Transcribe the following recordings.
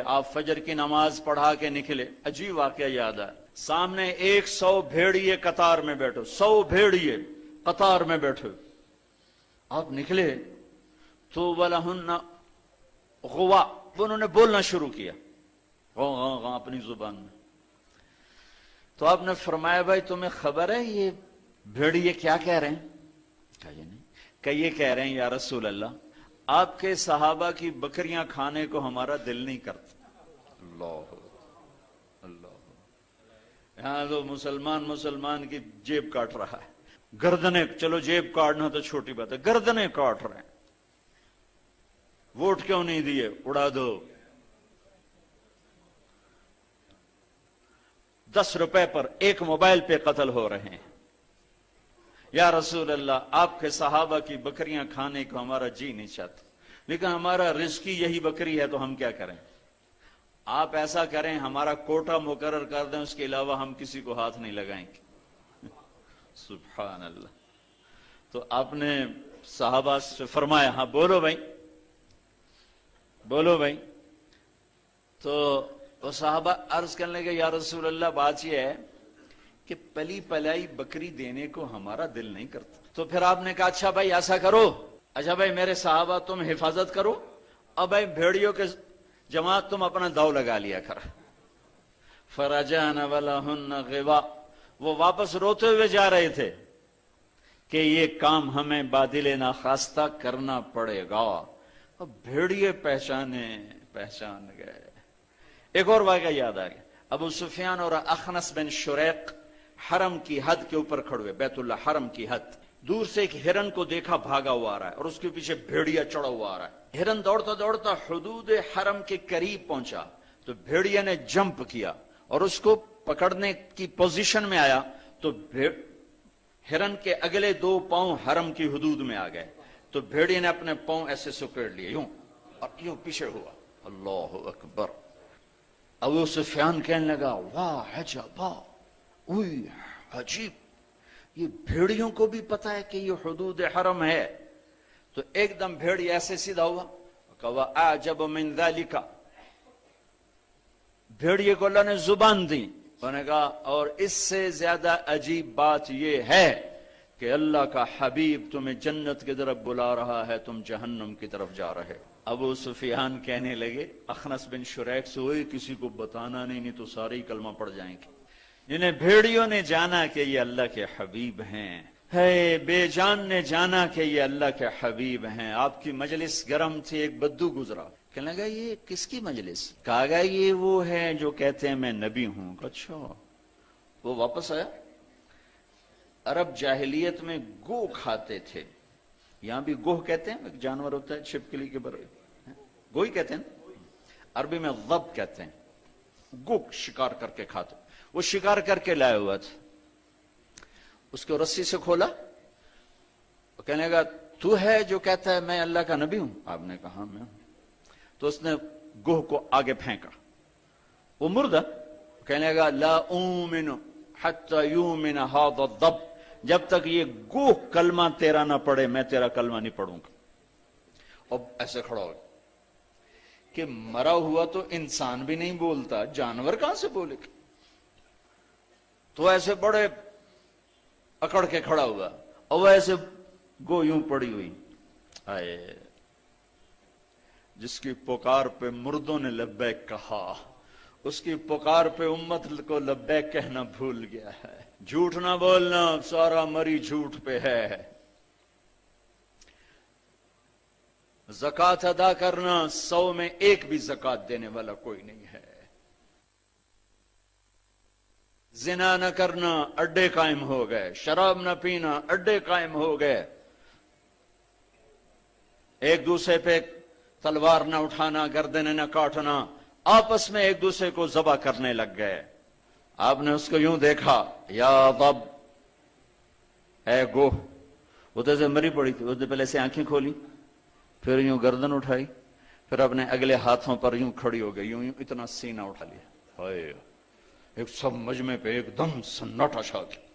آپ فجر کی نماز پڑھا کے نکلے، عجیب واقعہ یاد آیا، سامنے 100 بھیڑیے قطار میں بیٹھو، 100 بھیڑیے قطار میں بیٹھو، آپ نکلے تو وَلَهُنَّ غوا، انہوں نے بولنا شروع کیا اپنی زبان میں. تو آپ نے فرمایا بھائی تمہیں خبر ہے یہ بھیڑیے کیا کہہ رہے ہیں؟ کہا یہ نہیں. کہ یہ کہہ رہے ہیں یا رسول اللہ آپ کے صحابہ کی بکریاں کھانے کو ہمارا دل نہیں کرتا. اللہ اللہ، یہاں تو مسلمان کی جیب کاٹ رہا ہے، گردنیں، چلو جیب کاٹنا تو چھوٹی بات ہے، گردنیں کاٹ رہے ہیں. ووٹ کیوں نہیں دیے؟ اڑا دو. 10 روپے پر ایک موبائل پہ قتل ہو رہے ہیں. یا رسول اللہ آپ کے صحابہ کی بکریاں کھانے کو ہمارا جی نہیں چاہتا، لیکن ہمارا رزق ہی یہی بکری ہے تو ہم کیا کریں؟ آپ ایسا کریں ہمارا کوٹا مقرر کر دیں، اس کے علاوہ ہم کسی کو ہاتھ نہیں لگائیں گے. سبحان اللہ. تو آپ نے صحابہ سے فرمایا ہاں بولو بھائی بولو بھائی. تو وہ صحابہ عرض کرنے لگے یا رسول اللہ بات یہ ہے کہ پلی پلائی بکری دینے کو ہمارا دل نہیں کرتا. تو پھر آپ نے کہا اچھا بھائی ایسا کرو، اچھا بھائی میرے صحابہ تم حفاظت کرو، اب بھائی بھیڑیوں کے جماعت تم اپنا داؤ لگا لیا کر. فرجعن ولہن غوا، وہ واپس روتے ہوئے جا رہے تھے کہ یہ کام ہمیں بادل ناخواستہ کرنا پڑے گا. اب بھیڑیے پہچان گئے. ایک اور واقعہ یاد آ گیا. ابو سفیان اور اخنس بن شریق حرم کی حد کے اوپر کھڑے ہوئے، بیت اللہ حرم کی حد. دور سے ایک ہرن کو دیکھا بھاگا ہوا آ رہا ہے اور اس کے پیچھے بھیڑیا چڑھا ہوا آ رہا ہے. ہرن دوڑتا دوڑتا حدود حرم کے قریب پہنچا تو بھیڑیا نے جمپ کیا اور اس کو پکڑنے کی پوزیشن میں آیا تو ہرن کے اگلے 2 پاؤں حرم کی حدود میں آ گئے. تو بھیڑیا نے اپنے پاؤں ایسے سکیڑ لیے یوں اور یوں پیچھے ہوا. اللہ اکبر. ابو سفیان کہنے لگا واہ عجبا، اوئی عجیب، یہ بھیڑیوں کو بھی پتا ہے کہ یہ حدود حرم ہے. تو ایک دم بھیڑی ایسے سیدھا ہوا کہ اعجب من ذالک، بھیڑیے کو اللہ نے زبان دی. انہوں نے کہا اور اس سے زیادہ عجیب بات یہ ہے کہ اللہ کا حبیب تمہیں جنت کی طرف بلا رہا ہے، تم جہنم کی طرف جا رہے ہو. ابو سفیان کہنے لگے اخنس بن شریق سے ہوئے کسی کو بتانا نہیں تو سارے ہی کلمہ پڑ جائیں گے. جنہیں بھیڑیوں نے جانا کہ یہ اللہ کے حبیب ہیں، ہے بے جان نے جانا کہ یہ اللہ کے حبیب ہیں. آپ کی مجلس گرم تھی، ایک بدو گزرا، کہنے لگا یہ کس کی مجلس؟ کہا گیا یہ وہ ہے جو کہتے ہیں میں نبی ہوں. اچھا. وہ واپس آیا. عرب جاہلیت میں گو کھاتے تھے، یہاں بھی گوہ کہتے ہیں، ایک جانور ہوتا ہے چھپکلی کے برے، گوہی کہتے ہیں، عربی میں ضب کہتے ہیں. گو شکار کر کے کھاتے. وہ شکار کر کے لائے ہوا تھا، اس کو رسی سے کھولا، وہ کہنے لگا تو ہے جو کہتا ہے میں اللہ کا نبی ہوں؟ آپ نے کہا میں ہوں. تو اس نے گوہ کو آگے پھینکا. وہ مردہ کہنے لگا لا اومن حتی یومن ھذا الضب، جب تک یہ گوہ کلمہ تیرا نہ پڑھے میں تیرا کلمہ نہیں پڑھوں گا. اب ایسے کھڑا ہو کہ مرا ہوا تو انسان بھی نہیں بولتا، جانور کہاں سے بولے گا؟ تو ایسے بڑے اکڑ کے کھڑا ہوا اور ایسے گو یوں پڑی ہوئی. آئے جس کی پکار پہ مردوں نے لبیک کہا، اس کی پکار پہ امت کو لبیک کہنا بھول گیا ہے. جھوٹ نہ بولنا، سارا مری جھوٹ پہ ہے. زکوٰۃ ادا کرنا، 100 میں 1 بھی زکوٰۃ دینے والا کوئی نہیں ہے. زنا نہ کرنا، اڈے قائم ہو گئے. شراب نہ پینا، اڈے قائم ہو گئے. ایک دوسرے پہ تلوار نہ اٹھانا، گردنیں نہ کاٹنا، آپس میں ایک دوسرے کو ذبح کرنے لگ گئے. آپ نے اس کو یوں دیکھا یا ضب، اے گوہ. وہ تو ایسے مری پڑی تھی، اس نے پہلے سے آنکھیں کھولی، پھر یوں گردن اٹھائی، پھر اپنے اگلے ہاتھوں پر یوں کھڑی ہو گئی، یوں اتنا سینہ اٹھا لیا. ہائے، ایک سب مجمع پہ ایک دم سناٹا چھا گیا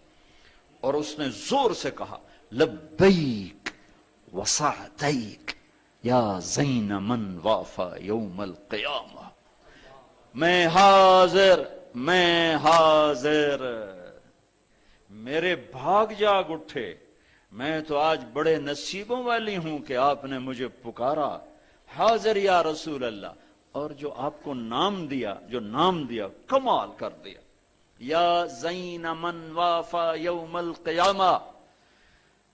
اور اس نے زور سے کہا لبیک وسعدیک یا زین من وافا یوم القیامہ. میں حاضر، میں حاضر، میرے بھاگ جاگ اٹھے، میں تو آج بڑے نصیبوں والی ہوں کہ آپ نے مجھے پکارا، حاضر یا رسول اللہ۔ اور جو آپ کو نام دیا، جو نام دیا کمال کر دیا، یا زین من وافا یوم القیامہ،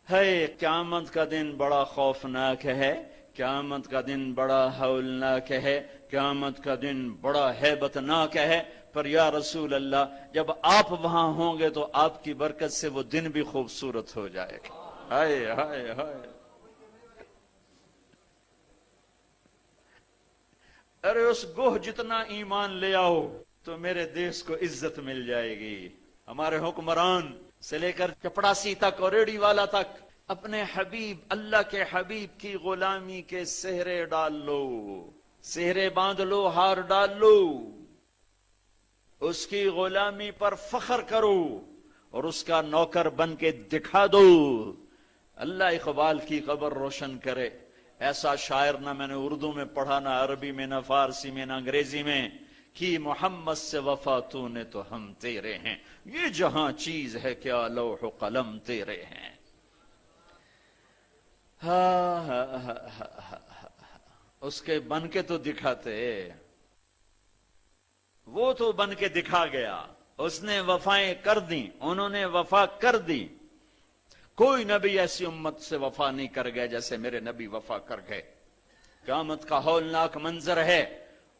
ہے قیامت کا دن بڑا خوفناک ہے، قیامت کا دن بڑا ہولناک ہے، قیامت کا دن بڑا ہیبتناک ہے، پر یا رسول اللہ جب آپ وہاں ہوں گے تو آپ کی برکت سے وہ دن بھی خوبصورت ہو جائے گا۔ ہائے ہائے ہائے، ارے اس گوہ جتنا ایمان لے آؤ تو میرے دیش کو عزت مل جائے گی۔ ہمارے حکمران سے لے کر چپڑاسی تک اور ریڑھی والا تک اپنے حبیب، اللہ کے حبیب کی غلامی کے سہرے ڈال لو، سہرے باندھ لو، ہار ڈال لو، اس کی غلامی پر فخر کرو اور اس کا نوکر بن کے دکھا دو۔ اللہ اقبال کی قبر روشن کرے، ایسا شاعر نہ میں نے اردو میں پڑھا، نہ عربی میں، نہ فارسی میں، نہ انگریزی میں، کہ محمد سے وفا تو نے تو ہم تیرے ہیں، یہ جہاں چیز ہے کیا لوح و قلم تیرے ہیں۔ اس کے بن کے تو دکھاتے، وہ تو بن کے دکھا گیا، اس نے وفائیں کر دی، انہوں نے وفا کر دی۔ کوئی نبی ایسی امت سے وفا نہیں کر گئے جیسے میرے نبی وفا کر گئے۔ قیامت کا ہولناک منظر ہے،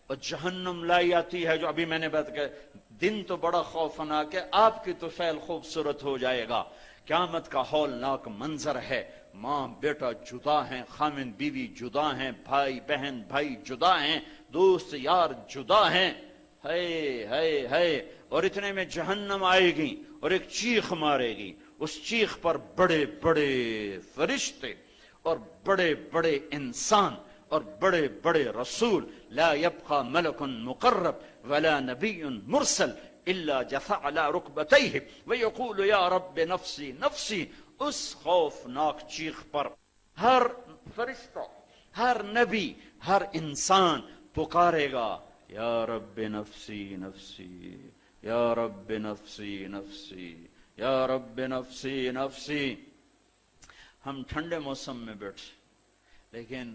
اور جہنم لائی آتی ہے، جو ابھی میں نے بات کہا، دن تو بڑا خوفناک ہے، آپ کی تو فعل خوبصورت ہو جائے گا۔ قیامت کا ہولناک منظر ہے، ماں بیٹا جدا ہیں، خامن بیوی جدا ہیں، بھائی بہن بھائی جدا ہیں، دوست یار جدا ہیں، ہے ہے ہے، اور اتنے میں جہنم آئے گی اور ایک چیخ مارے گی، اس چیخ پر بڑے بڑے فرشتے اور بڑے بڑے انسان اور بڑے بڑے رسول، لا يبقى ملک مقرب ولا نبی مرسل الا جثى على ركبتيه ويقول یا رب نفسی نفسی۔ اس خوفناک چیخ پر ہر فرشتہ، ہر نبی، ہر انسان پکارے گا، یا رب نفسی نفسی، یا رب نفسی نفسی، یا رب نفسی نفسی۔ ہم ٹھنڈے موسم میں بیٹھے، لیکن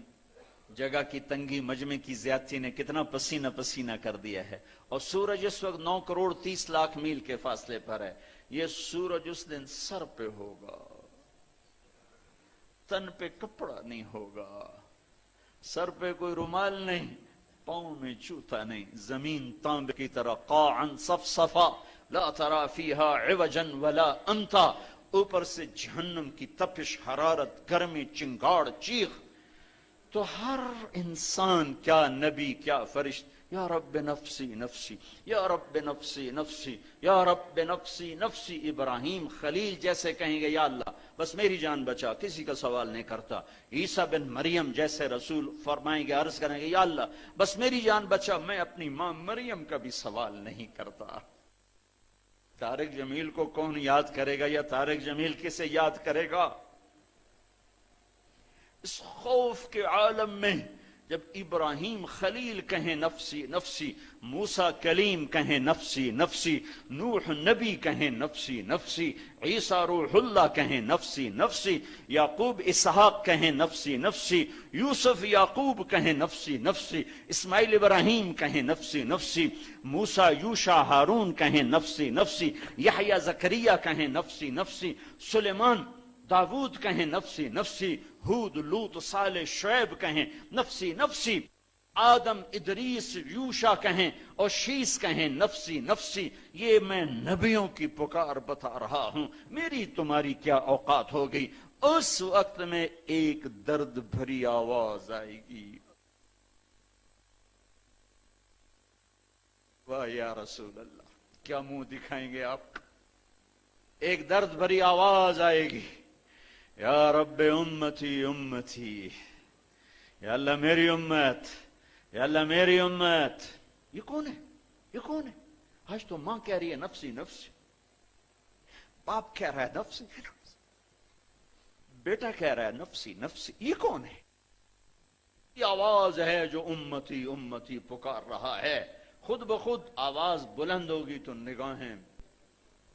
جگہ کی تنگی، مجمع کی زیادتی نے کتنا پسینہ پسینہ کر دیا ہے، اور سورج اس وقت 9 کروڑ 30 لاکھ میل کے فاصلے پر ہے۔ یہ سورج اس دن سر پہ ہوگا، تن پہ کپڑا نہیں ہوگا، سر پہ کوئی رومال نہیں، پاؤں میں جوتا نہیں، زمین تانبے کی طرح قاعا صفصفا لا ترى فيها عوجا ولا امتا، اوپر سے جہنم کی تپش، حرارت، گرمی، چنگاڑ، چیخ۔ تو ہر انسان، کیا نبی کیا فرشت، یا رب نفسی نفسی، یا رب نفسی نفسی، یا رب نفسی نفسی۔ ابراہیم خلیل جیسے کہیں گے، یا اللہ بس میری جان بچا، کسی کا سوال نہیں کرتا۔ عیسیٰ بن مریم جیسے رسول فرمائیں گے، عرض کریں گے، یا اللہ بس میری جان بچا، میں اپنی ماں مریم کا بھی سوال نہیں کرتا۔ طارق جمیل کو کون یاد کرے گا، یا طارق جمیل کسے یاد کرے گا؟ اس خوف کے عالم میں جب ابراہیم خلیل کہیں نفسی نفسی، موسیٰ کلیم کہیں نفسی نفسی، نوح نبی کہیں نفسی نفسی، عیسیٰ روح اللہ کہیں نفسی نفسی، یعقوب اسحاق کہیں نفسی نفسی، یوسف یعقوب کہیں نفسی نفسی، اسماعیل ابراہیم کہیں نفسی نفسی، موسیٰ یوشع ہارون کہیں نفسی نفسی، یحییٰ زکریا کہیں نفسی نفسی، سلیمان داود کہیں نفسی نفسی، ہود لوط صالح شعیب کہیں نفسی نفسی، آدم ادریس یوشع کہیں اور شیس کہیں نفسی نفسی۔ یہ میں نبیوں کی پکار بتا رہا ہوں، میری تمہاری کیا اوقات ہو گئی۔ اس وقت میں ایک درد بھری آواز آئے گی، واہ یا رسول اللہ، کیا منہ دکھائیں گے آپ؟ ایک درد بھری آواز آئے گی، یا رب امتی امتی، یا اللہ میری امت، یا اللہ میری امت۔ یہ کون ہے؟ یہ کون ہے؟ آج تو ماں کہہ رہی ہے نفسی نفسی، باپ کہہ رہا ہے نفسی نفسی، بیٹا کہہ رہا ہے نفسی نفسی، یہ کون ہے؟ یہ آواز ہے جو امتی امتی پکار رہا ہے۔ خود بخود آواز بلند ہوگی تو نگاہیں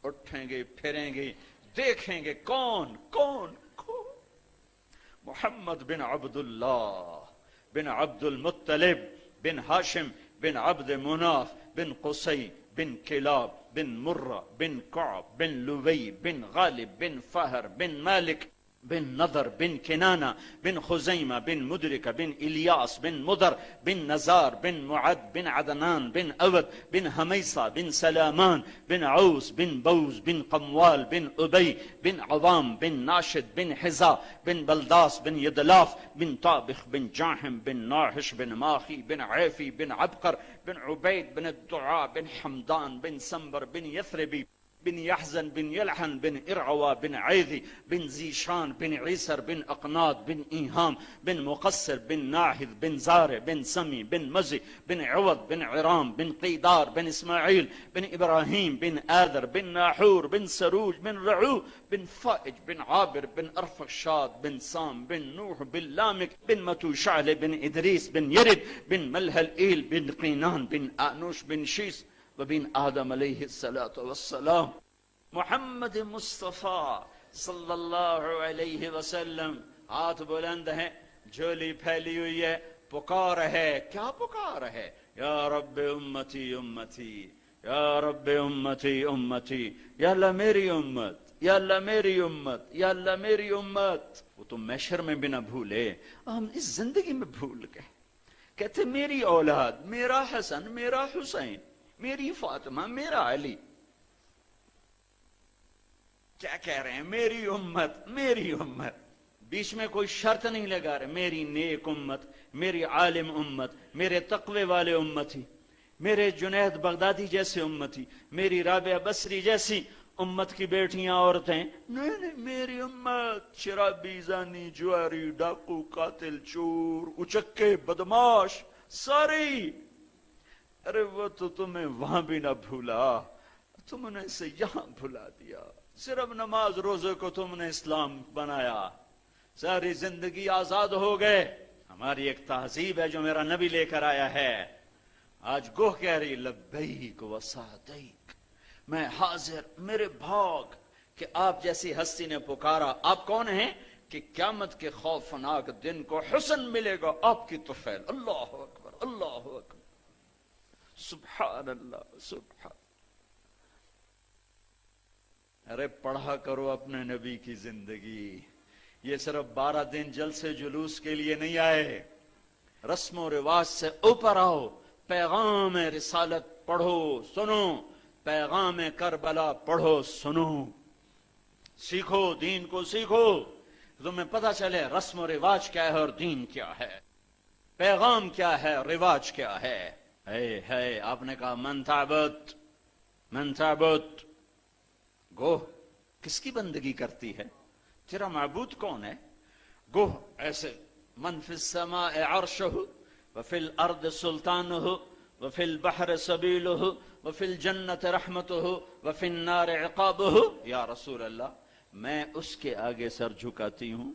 اٹھیں گے، پھریں گے، دیکھیں گے کون کون کون؟ محمد بن عبداللہ بن عبد المطلب بن ہاشم بن عبد مناف بن قصی بن کلاب بن مرہ بن کعب بن لوی بن غالب بن فہر بن مالک بن نضر بن کنانہ بن خزیمہ بن مدرکہ بن الیاس بن مدر بن نزار بن معد بن عدنان بن اود بن حمیصہ بن سلامان بن عوس بن بوز بن قموال بن ابی بن عوام بن ناشد بن حزا بن بلداس بن یدلاف بن طابخ بن جاحم بن ناحش بن ماخی بن عیفی بن عبقر بن عبید بن الدعاء بن حمدان بن سنبر بن یثربی بن يحزن بن يلحن بن إرعوى بن عيذي بن زيشان بن عيسر بن أقناط بن إيهام بن مقصر بن ناحذ بن زارع بن سمي بن مزي بن عوض بن عرام بن قيدار بن إسماعيل بن إبراهيم بن آذر بن ناحور بن سروج بن رعو بن فائج بن عابر بن أرفخشاد بن سام بن نوح بن لامك بن متوشعل بن إدريس بن يرد بن ملهلئيل بن قينان بن آنوش بن شيس وبن آدم علیہ السلام. محمد مصطفیٰ صلی اللہ علیہ وسلم ہاتھ بلند ہیں، جھولی پھیلی ہوئی ہے، پکار ہے. کیا پکار ہے؟ یا رب امتی امتی، یا رب امتی امتی، یا اللہ میری امت، یا اللہ میری امت، یا اللہ میری امت. وہ تو محشر میں بھی نہ بھولے، ہم اس زندگی میں بھول گئے. کہتے میری اولاد، میرا حسن، میرا حسین، میری فاطمہ، میرا علی. کیا کہہ رہے ہیں؟ میری امت، میری امت. بیچ میں کوئی شرط نہیں لگا رہے. میری نیک امت، میری عالم امت، میرے تقوی والے امتی، میرے جنید بغدادی جیسے امتی، میری رابعہ بصری جیسی امت کی بیٹیاں، عورتیں. نہیں نہیں، میری امت. شرابی، زانی، جواری، ڈاکو، قاتل، چور، اچکے، بدماش، ساری. ارے وہ تو تمہیں وہاں بھی نہ بھولا، تم نے اسے یہاں بھلا دیا. صرف نماز روزے کو تم نے اسلام بنایا، ساری زندگی آزاد ہو گئے. ہماری ایک تہذیب ہے جو میرا نبی لے کر آیا ہے. آج گوہ کہہ رہی لبیک و سعدیک، میں حاضر، میرے بھاگ کہ آپ جیسی ہستی نے پکارا. آپ کون ہیں؟ کہ قیامت کے خوفناک دن کو حسن ملے گا آپ کی طفیل. اللہ اکبر، اللہ اکبر، سبحان اللہ، سبحان. ارے پڑھا کرو اپنے نبی کی زندگی. یہ صرف 12 دن جلسے جلوس کے لیے نہیں آئے. رسم و رواج سے اوپر آؤ. پیغام رسالت پڑھو، سنو. پیغام کربلا پڑھو، سنو. سیکھو، دین کو سیکھو. تمہیں پتہ چلے رسم و رواج کیا ہے اور دین کیا ہے، پیغام کیا ہے، رواج کیا ہے. ہے آپ نے کہا من تعبد، من تعبد. گوہ کس کی بندگی کرتی ہے؟ تیرا معبود کون ہے؟ گوہ ایسے من فی السماء عرشہ وفی الارض سلطانہ وفی البحر سبیلہ وفی الجنت رحمتہ وفی النار عقابہ. یا رسول اللہ، میں اس کے آگے سر جھکاتی ہوں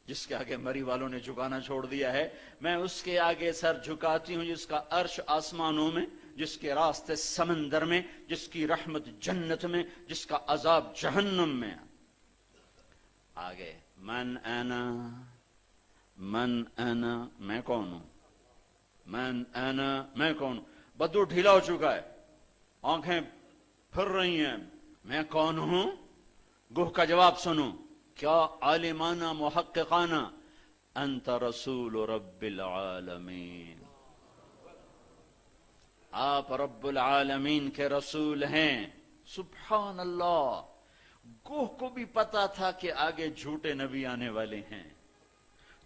جس کے آگے مری والوں نے جھکانا چھوڑ دیا ہے. میں اس کے آگے سر جھکاتی ہوں جس کا عرش آسمانوں میں، جس کے راستے سمندر میں، جس کی رحمت جنت میں، جس کا عذاب جہنم میں. آگے من انا، من انا، میں کون ہوں؟ من انا، میں کون ہوں؟ بدو ڈھیلا ہو چکا ہے، آنکھیں پھر رہی ہیں. میں کون ہوں؟ گوہ کا جواب سنو. کیا عالمانہ محققانہ؟ انت رسول رب العالمین، آپ رب العالمین کے رسول ہیں. سبحان اللہ. گوہ کو بھی پتا تھا کہ آگے جھوٹے نبی آنے والے ہیں،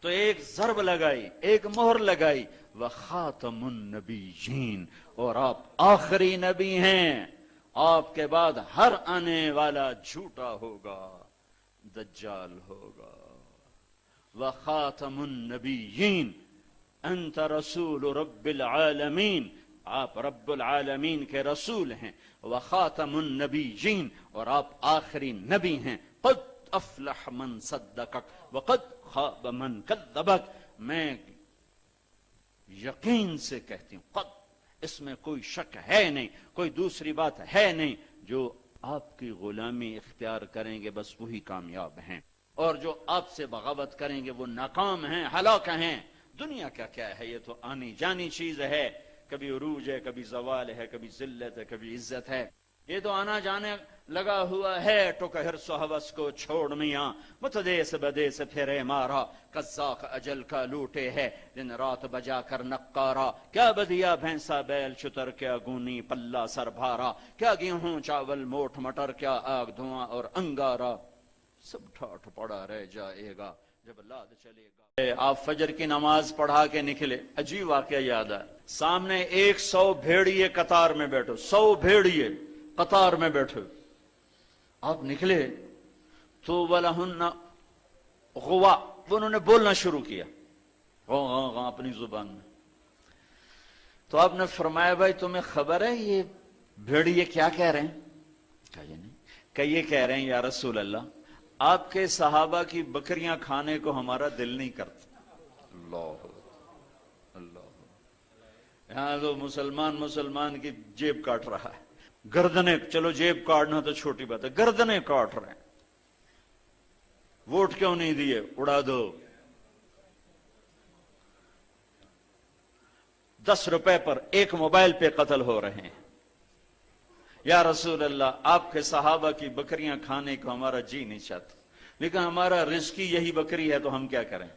تو ایک ضرب لگائی، ایک مہر لگائی، وخاتم النبیین، اور آپ آخری نبی ہیں. آپ کے بعد ہر آنے والا جھوٹا ہوگا، دجال ہوگا. وخاتم النبیین، انت رسول رب العالمین، آپ رب العالمین کے رسول ہیں. وخاتم النبیین، اور آپ آخری نبی ہیں. قد افلح من صدقک وقد خاب من کذبک. میں یقین سے کہتی ہوں، قد اس میں کوئی شک ہے نہیں، کوئی دوسری بات ہے نہیں، جو آپ کی غلامی اختیار کریں گے بس وہی کامیاب ہیں، اور جو آپ سے بغاوت کریں گے وہ ناکام ہیں، ہلاک ہیں۔ دنیا کیا ہے، یہ تو آنی جانی چیز ہے، کبھی عروج ہے، کبھی زوال ہے، کبھی ذلت ہے، کبھی عزت ہے، یہ تو آنا جانے لگا ہوا ہے۔ ٹک حرص و حوث کو چھوڑ میاں، متدیس بدیس پھرے مارا، قزاق اجل کا لوٹے ہے دن رات بجا کر نقارا۔ کیا بدیا بھینسا بیل شتر، کیا گونی پلہ سر بھارا، کیا گیہوں چاول موٹ مٹر، کیا آگ دھواں اور انگارا، سب ٹھاٹھ پڑا رہ جائے گا جب لاد چلے گا۔ آپ فجر کی نماز پڑھا کے نکلے، عجیب واقعہ یاد ہے، سامنے 100 بھیڑیے قطار میں بیٹھو، 100 بھیڑیے قطار میں بیٹھو، آپ نکلے تو وَلَهُنَّ غوا، انہوں نے بولنا شروع کیا اپنی زبان میں، تو آپ نے فرمایا بھائی تمہیں خبر ہے یہ بھیڑیے کیا کہہ رہے ہیں؟ کہا یہ نہیں، کہ یہ کہہ رہے ہیں یا رسول اللہ آپ کے صحابہ کی بکریاں کھانے کو ہمارا دل نہیں کرتا۔ اللہ اللہ، یہاں تو مسلمان کی جیب کاٹ رہا ہے، گردنیں، چلو جیب کاٹنا تو چھوٹی بات ہے، گردنیں کاٹ رہے ہیں، ووٹ کیوں نہیں دیے، اڑا دو، 10 روپے پر ایک موبائل پہ قتل ہو رہے ہیں۔ یا رسول اللہ آپ کے صحابہ کی بکریاں کھانے کو ہمارا جی نہیں چاہتا، لیکن ہمارا رزق ہی یہی بکری ہے تو ہم کیا کریں؟